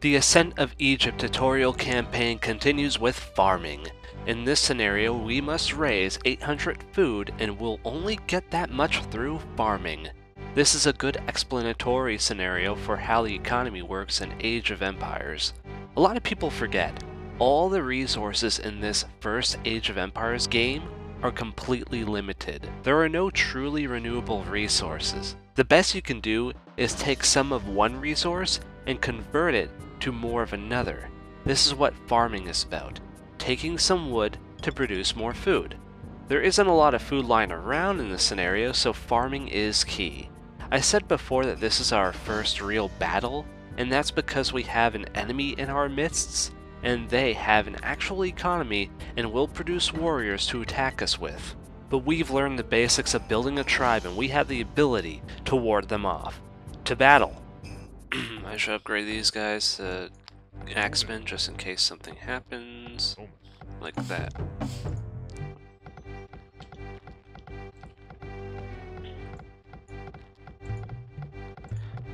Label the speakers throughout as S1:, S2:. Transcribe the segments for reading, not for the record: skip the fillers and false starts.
S1: The Ascent of Egypt tutorial campaign continues with farming. In this scenario, we must raise 800 food and we'll only get that much through farming. This is a good explanatory scenario for how the economy works in Age of Empires. A lot of people forget, all the resources in this first Age of Empires game are completely limited. There are no truly renewable resources. The best you can do is take some of one resource and convert it to more of another. This is what farming is about, taking some wood to produce more food. There isn't a lot of food lying around in this scenario, so farming is key. I said before that this is our first real battle, and that's because we have an enemy in our midst, and they have an actual economy and will produce warriors to attack us with. But we've learned the basics of building a tribe and we have the ability to ward them off. To battle! I should upgrade these guys to axemen just in case something happens. Like that.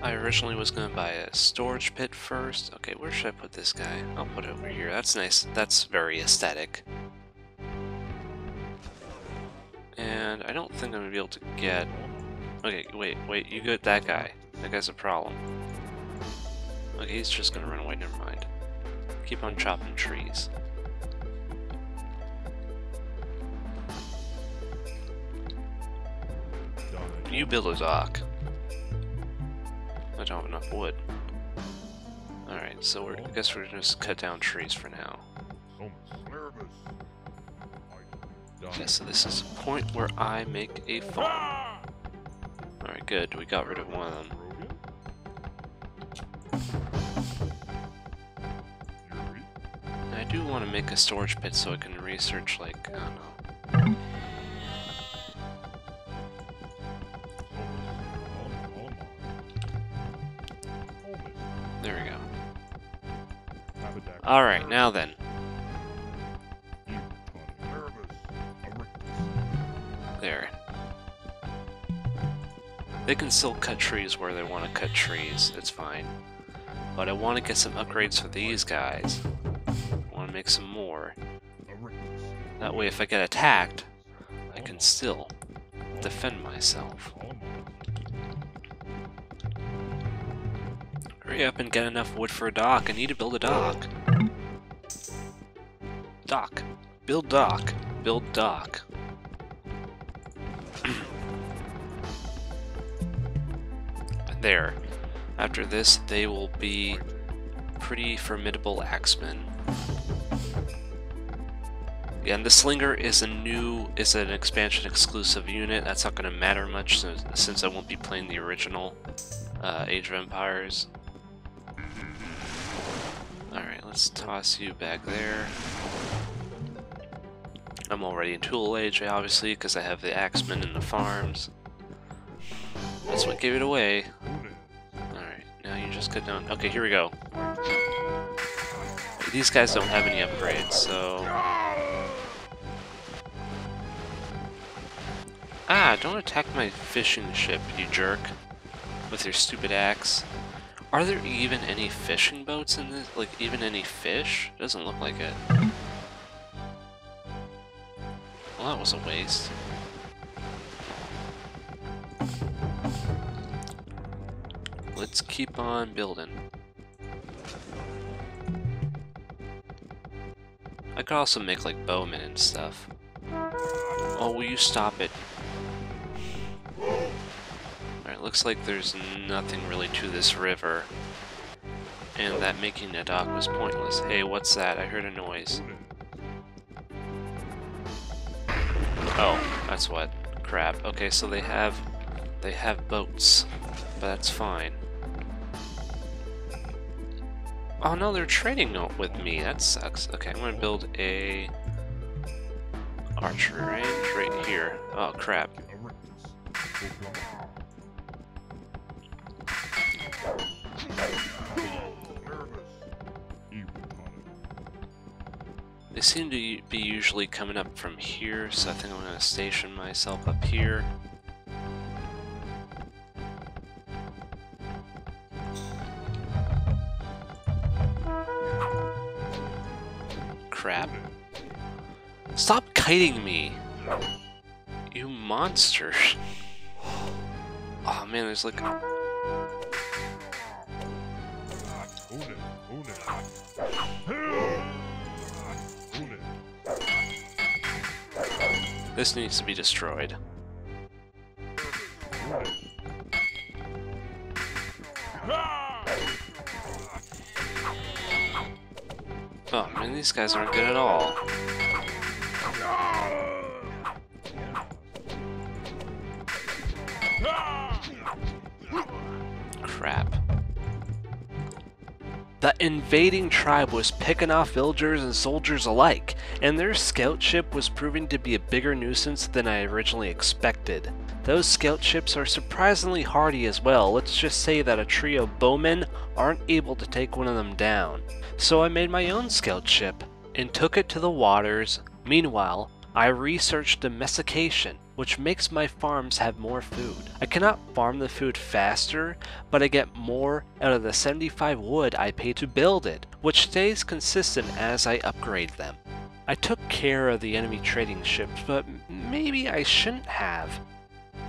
S1: I originally was going to buy a storage pit first. Okay, where should I put this guy? I'll put it over here. That's nice. That's very aesthetic. And I don't think I'm going to be able to get... Okay, wait, you get that guy. That guy's a problem. Okay, he's just going to run away, never mind. Keep on chopping trees. You build a dock. I don't have enough wood. Alright, so I guess we're just cut down trees for now. Okay, so this is a point where I make a farm. Alright, good. We got rid of one of them. And I do want to make a storage pit so I can research, like, I don't know. There we go. Alright, now then. There. They can still cut trees where they want to cut trees, it's fine. But I want to get some upgrades for these guys. I want to make some more. That way if I get attacked, I can still defend myself. Hurry up and get enough wood for a dock. I need to build a dock. Dock. Build dock. Build dock. There. After this, they will be pretty formidable axemen. Yeah, and the Slinger is an expansion exclusive unit. That's not going to matter much since I won't be playing the original Age of Empires. Alright, let's toss you back there. I'm already in Tool Age, obviously, because I have the axemen and the farms. That's what gave it away. Alright, now you just cut down. Okay, here we go. These guys don't have any upgrades, so... Ah, don't attack my fishing ship, you jerk. With your stupid axe. Are there even any fishing boats in this? Like, even any fish? Doesn't look like it. Well, that was a waste. Let's keep on building. I could also make, like, bowmen and stuff. Oh, will you stop it? Alright, looks like there's nothing really to this river. And that making a dock was pointless. Hey, what's that? I heard a noise. Oh, that's what. Crap. Okay, so they have boats. But that's fine. Oh no, they're trading with me. That sucks. Okay, I'm gonna build a archery range right here. Oh crap. They seem to be usually coming up from here, so I think I'm gonna station myself up here. crap. Stop kiting me! You monster! Oh man, there's like... This needs to be destroyed. Oh man, these guys aren't good at all. Crap. The invading tribe was picking off villagers and soldiers alike, and their scout ship was proving to be a bigger nuisance than I originally expected. Those scout ships are surprisingly hardy as well. Let's just say that a trio of bowmen aren't able to take one of them down. So I made my own scout ship and took it to the waters. Meanwhile, I researched domestication, which makes my farms have more food. I cannot farm the food faster, but I get more out of the 75 wood I pay to build it, which stays consistent as I upgrade them. I took care of the enemy trading ships, but maybe I shouldn't have.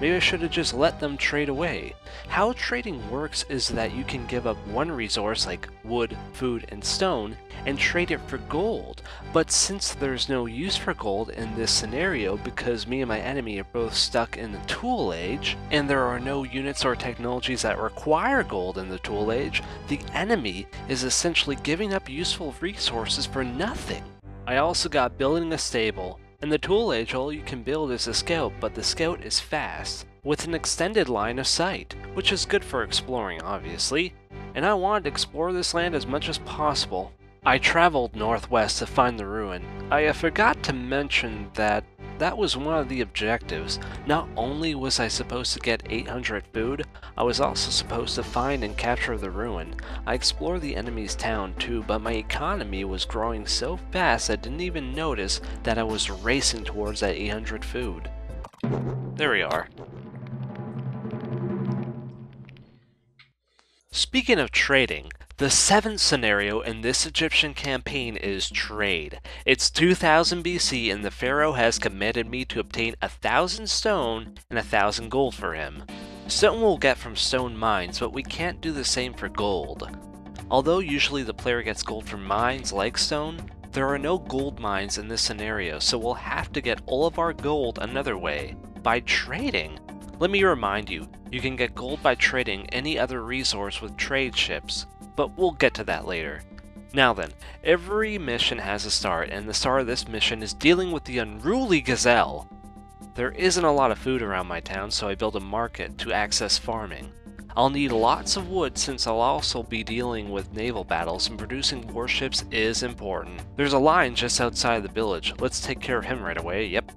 S1: Maybe I should have just let them trade away. How trading works is that you can give up one resource like wood, food, and stone and trade it for gold. But since there's no use for gold in this scenario because me and my enemy are both stuck in the tool age, and there are no units or technologies that require gold in the tool age, the enemy is essentially giving up useful resources for nothing. I also got building a stable. In the tool age, all you can build is a scout, but the scout is fast, with an extended line of sight, which is good for exploring obviously, and I wanted to explore this land as much as possible. I traveled northwest to find the ruin. I forgot to mention that was one of the objectives. Not only was I supposed to get 800 food, I was also supposed to find and capture the ruin. I explored the enemy's town too, but my economy was growing so fast I didn't even notice that I was racing towards that 800 food. There we are. Speaking of trading, the 7th scenario in this Egyptian campaign is trade. It's 2000 BC and the pharaoh has commanded me to obtain 1,000 stone and 1,000 gold for him. Stone we'll get from stone mines, but we can't do the same for gold. Although usually the player gets gold from mines like stone, there are no gold mines in this scenario, so we'll have to get all of our gold another way, by trading. Let me remind you, you can get gold by trading any other resource with trade ships, but we'll get to that later. Now then, every mission has a start, and the start of this mission is dealing with the unruly gazelle. There isn't a lot of food around my town, so I build a market to access farming. I'll need lots of wood since I'll also be dealing with naval battles, and producing warships is important. There's a lion just outside the village. Let's take care of him right away. Yep.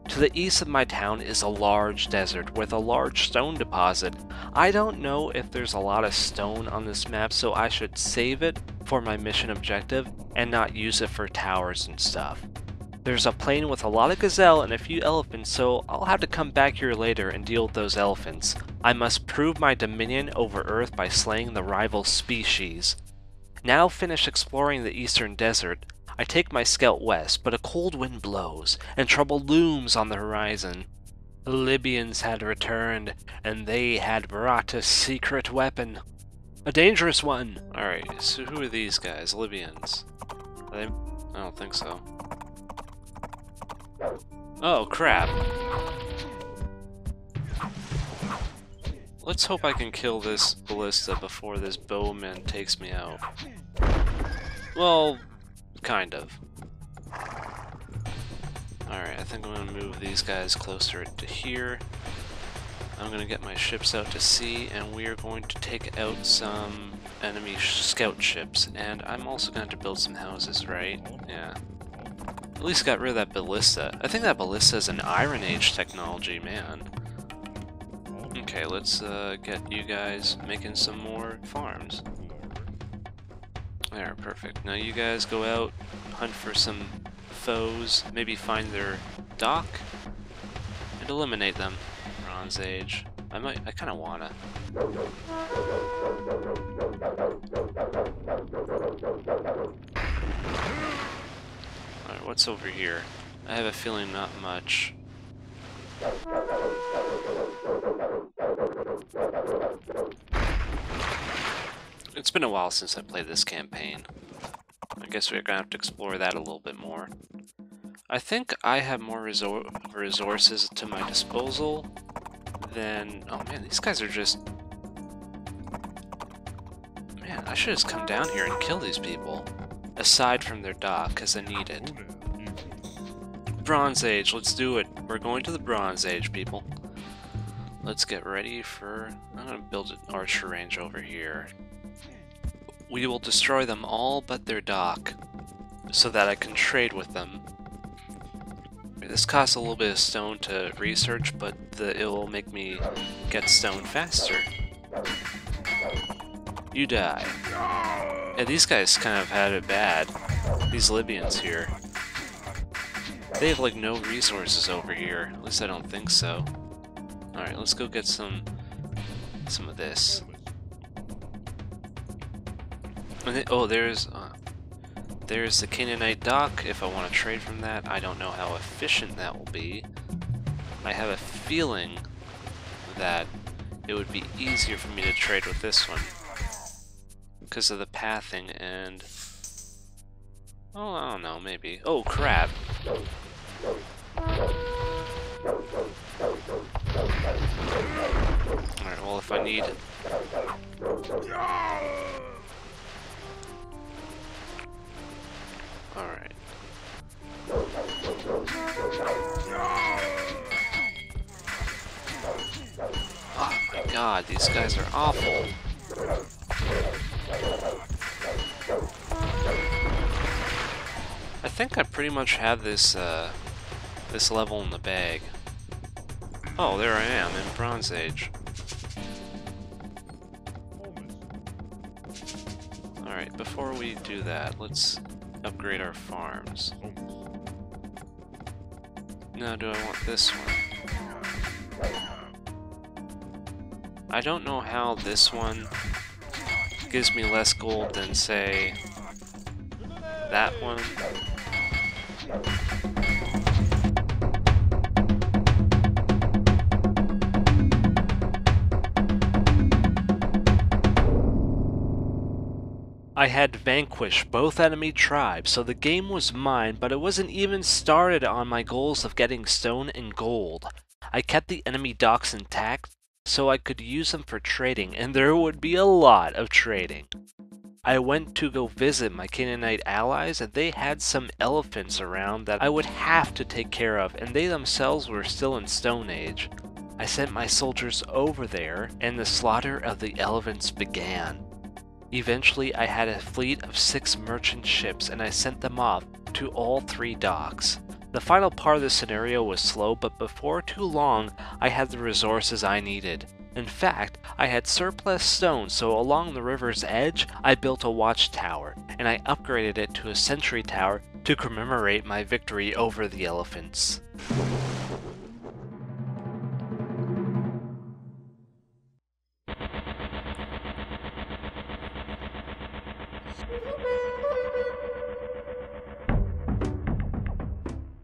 S1: To the east of my town is a large desert with a large stone deposit. I don't know if there's a lot of stone on this map, so I should save it for my mission objective and not use it for towers and stuff. There's a plain with a lot of gazelle and a few elephants, so I'll have to come back here later and deal with those elephants. I must prove my dominion over Earth by slaying the rival species. Now finished exploring the eastern desert, I take my scout west, but a cold wind blows, and trouble looms on the horizon. The Libyans had returned, and they had brought a secret weapon. A dangerous one! Alright, so who are these guys? Libyans? Are they? I don't think so. Oh, crap. Let's hope I can kill this ballista before this bowman takes me out. Well, kind of. Alright, I think I'm going to move these guys closer to here. I'm going to get my ships out to sea, and we are going to take out some enemy scout ships. And I'm also going to have to build some houses, right? Yeah. At least got rid of that ballista. I think that ballista is an Iron Age technology, man. Okay, let's get you guys making some more farms. There, perfect. Now you guys go out, hunt for some foes, maybe find their dock, and eliminate them. Bronze Age. I kinda wanna. Alright, what's over here? I have a feeling not much. It's been a while since I played this campaign. I guess we're gonna have to explore that a little bit more. I think I have more resources to my disposal than... Oh man, these guys are just... Man, I should just come down here and kill these people. Aside from their dock, because I need it. Bronze Age, let's do it. We're going to the Bronze Age, people. Let's get ready for... I'm gonna build an archer range over here. We will destroy them all but their dock, so that I can trade with them. This costs a little bit of stone to research, but it will make me get stone faster. You die. Yeah, these guys kind of had it bad. These Libyans here. They have like no resources over here. At least I don't think so. Alright, let's go get some of this. Oh, there's the Canaanite dock. If I want to trade from that, I don't know how efficient that will be. I have a feeling that it would be easier for me to trade with this one because of the pathing and... Oh, I don't know, maybe. Oh, crap. Alright, well, if I need... Alright. Oh my god, these guys are awful. I think I pretty much have this this level in the bag. Oh, there I am in Bronze Age. Alright, before we do that, let's upgrade our farms. Now, do I want this one? I don't know how this one gives me less gold than, say, that one. I had vanquished both enemy tribes, so the game was mine, but it wasn't even started on my goals of getting stone and gold. I kept the enemy docks intact, so I could use them for trading, and there would be a lot of trading. I went to go visit my Canaanite allies, and they had some elephants around that I would have to take care of, and they themselves were still in Stone Age. I sent my soldiers over there, and the slaughter of the elephants began. Eventually, I had a fleet of 6 merchant ships, and I sent them off to all 3 docks. The final part of the scenario was slow, but before too long, I had the resources I needed. In fact, I had surplus stone, so along the river's edge, I built a watchtower, and I upgraded it to a sentry tower to commemorate my victory over the elephants.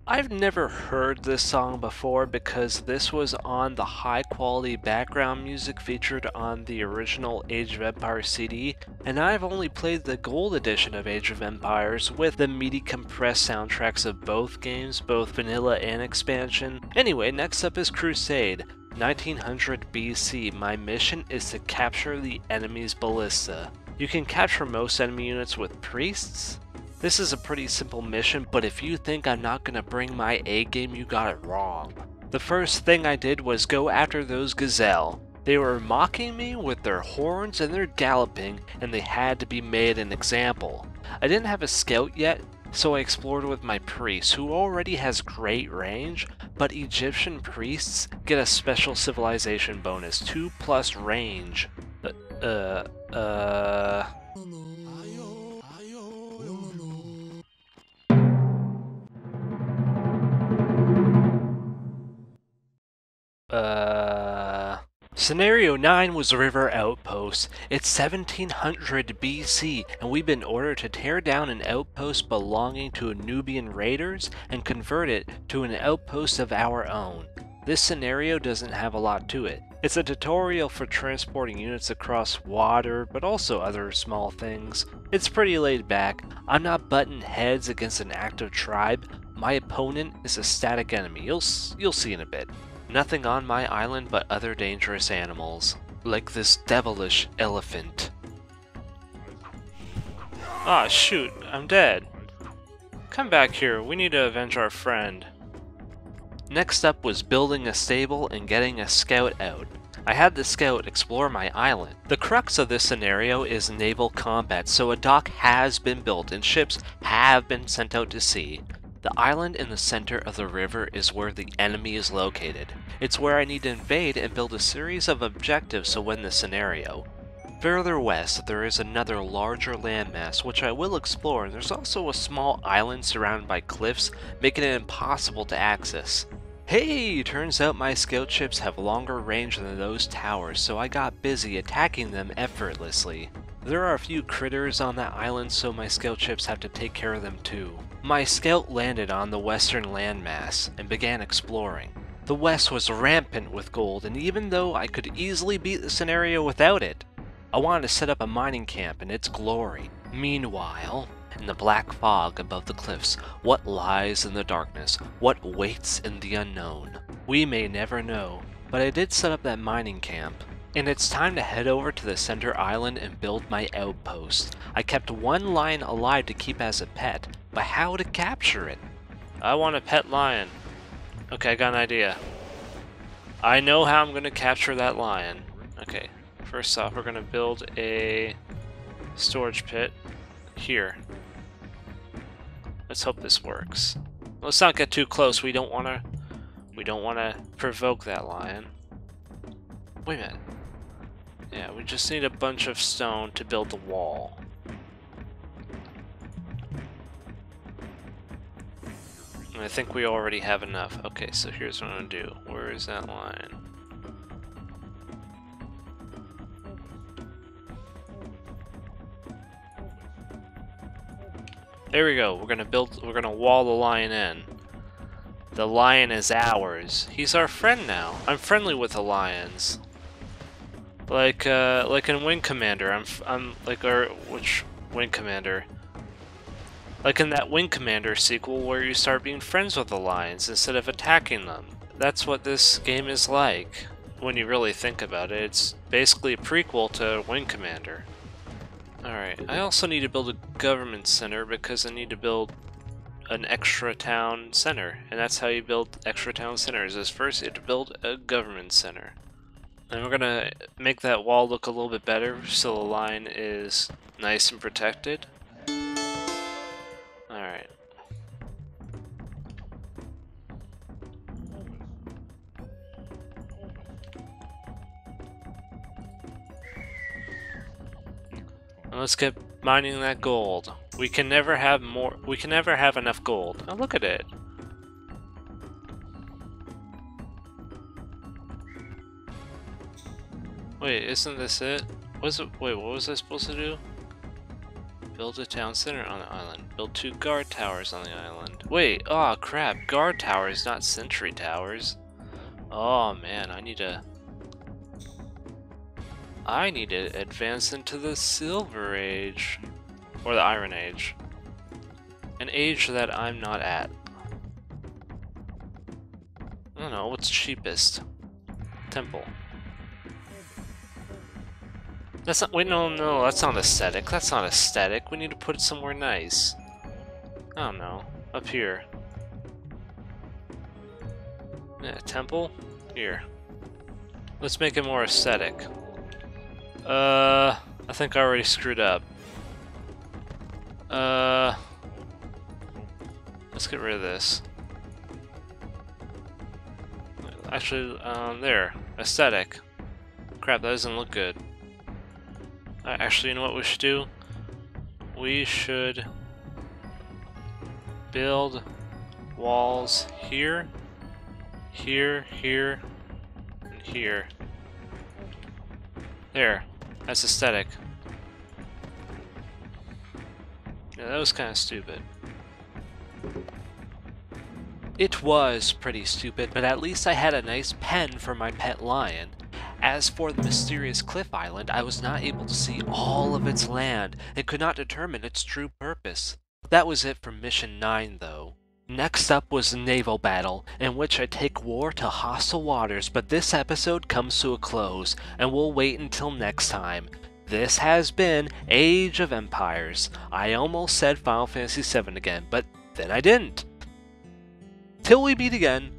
S1: I've never heard this song before because this was on the high quality background music featured on the original Age of Empires CD, and I've only played the gold edition of Age of Empires with the MIDI compressed soundtracks of both games, both vanilla and expansion. Anyway, next up is Crusade. 1900 BC. My mission is to capture the enemy's ballista. You can capture most enemy units with priests. This is a pretty simple mission, but if you think I'm not gonna bring my A game, you got it wrong. The first thing I did was go after those gazelle. They were mocking me with their horns and their galloping, and they had to be made an example. I didn't have a scout yet, so I explored with my priest, who already has great range, but Egyptian priests get a special civilization bonus, 2+ range. Scenario 9 was River Outpost. It's 1700 BC, and we've been ordered to tear down an outpost belonging to Nubian raiders and convert it to an outpost of our own. This scenario doesn't have a lot to it. It's a tutorial for transporting units across water, but also other small things. It's pretty laid back. I'm not butting heads against an active tribe. My opponent is a static enemy. You'll see in a bit. Nothing on my island but other dangerous animals, like this devilish elephant. Ah, shoot, I'm dead. Come back here, we need to avenge our friend. Next up was building a stable and getting a scout out. I had the scout explore my island. The crux of this scenario is naval combat, so a dock has been built and ships have been sent out to sea. The island in the center of the river is where the enemy is located. It's where I need to invade and build a series of objectives to win the scenario. Further west, there is another larger landmass which I will explore, and there's also a small island surrounded by cliffs, making it impossible to access. Hey, turns out my scout ships have longer range than those towers, so I got busy attacking them effortlessly. There are a few critters on that island, so my scout ships have to take care of them too. My scout landed on the western landmass and began exploring. The west was rampant with gold, and even though I could easily beat the scenario without it, I wanted to set up a mining camp in its glory. Meanwhile, in the black fog above the cliffs, what lies in the darkness? What waits in the unknown? We may never know, but I did set up that mining camp. And it's time to head over to the center island and build my outpost. I kept one lion alive to keep as a pet, but how to capture it? I want a pet lion. Okay, I got an idea. I know how I'm going to capture that lion. Okay, first off, we're going to build a storage pit here. Let's hope this works. Let's not get too close. We don't want to provoke that lion. Wait a minute. Yeah, we just need a bunch of stone to build the wall. And I think we already have enough. Okay, so here's what I'm gonna do. Where is that line? There we go. We're gonna wall the lion in. The lion is ours. He's our friend now. I'm friendly with the lions. Like in Wing Commander, I'm like which Wing Commander? Like in that Wing Commander sequel where you start being friends with the lions instead of attacking them. That's what this game is like, when you really think about it. It's basically a prequel to Wing Commander. Alright, I also need to build a government center because I need to build an extra town center. And that's how you build extra town centers, is first you have to build a government center. And we're gonna make that wall look a little bit better so the line is nice and protected. Alright. Let's get mining that gold. We can never have enough gold. Oh, look at it. Wait, isn't this it? Wait, what was I supposed to do? Build a town center on the island. Build 2 guard towers on the island. Wait, oh crap, guard towers, not sentry towers. Oh man, I need to advance into the Silver Age. Or the Iron Age. An age that I'm not at. I don't know, what's cheapest? Temple. That's not, wait, no, that's not aesthetic. That's not aesthetic. We need to put it somewhere nice. I don't know. Up here. Yeah, temple? Here. Let's make it more aesthetic. I think I already screwed up. Let's get rid of this. Actually, there. Aesthetic. Crap, that doesn't look good. Actually, you know what we should do? We should build walls here, here, here, and here. Here, that's aesthetic. Yeah, that was kind of stupid. It was pretty stupid, but at least I had a nice pen for my pet lion. As for the mysterious cliff island, I was not able to see all of its land and could not determine its true purpose. That was it for Mission 9, though. Next up was the naval battle, in which I take war to hostile waters, but this episode comes to a close, and we'll wait until next time. This has been Age of Empires. I almost said Final Fantasy VII again, but then I didn't. Till we meet again,